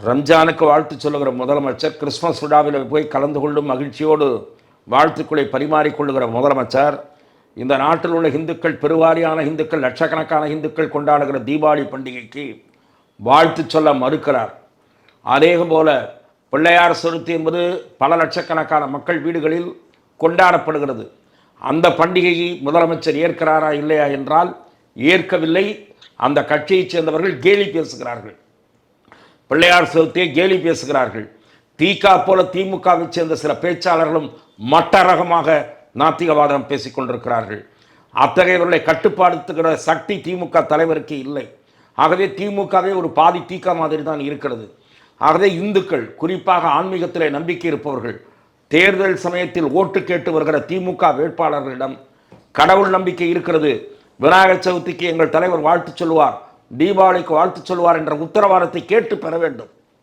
ரம்ஜானுக்கு வாழ்த்து சொல்லுகிற முதலமைச்சர், கிறிஸ்மஸ் விழாவில் போய் கலந்து கொள்ளும் மகிழ்ச்சியோடு வாழ்த்துக்களை பரிமாறிக்கொள்ளுகிற முதலமைச்சர், இந்த நாட்டில் உள்ள இந்துக்கள், பெருவாரியான இந்துக்கள், லட்சக்கணக்கான இந்துக்கள் கொண்டாடுகிற தீபாவளி பண்டிகைக்கு வாழ்த்து சொல்ல மறுக்கிறார். அதே போல பிள்ளையார் சதுர்த்தி என்பது பல லட்சக்கணக்கான மக்கள் வீடுகளில் கொண்டாடப்படுகிறது. அந்த பண்டிகையை முதலமைச்சர் ஏற்கிறாரா இல்லையா என்றால் ஏற்கவில்லை. அந்த கட்சியைச் சேர்ந்தவர்கள் கேலி பேசுகிறார்கள், பிள்ளையார் சதுர்த்தியை கேலி பேசுகிறார்கள். தீகா போல திமுகவை சேர்ந்த சில பேச்சாளர்களும் மட்ட ரகமாக நாத்திகவாதம் பேசிக் கொண்டிருக்கிறார்கள். அத்தகையவர்களை கட்டுப்படுத்துகிற சக்தி திமுக தலைவருக்கு இல்லை. ஆகவே திமுகவே ஒரு பாதி தீகா மாதிரி தான் இருக்கிறது. ஆகவே இந்துக்கள், குறிப்பாக ஆன்மீகத்திலே நம்பிக்கை இருப்பவர்கள், தேர்தல் சமயத்தில் ஓட்டு கேட்டு வருகிற திமுக வேட்பாளர்களிடம் கடவுள் நம்பிக்கை இருக்கிறது, விநாயகர் சதுர்த்திக்கு எங்கள் தலைவர் வாழ்த்து சொல்லுவார், தீபாவளிக்கு வாழ்த்து சொல்லுவார் என்ற உத்தரவாதத்தை கேட்டு பெற வேண்டும்.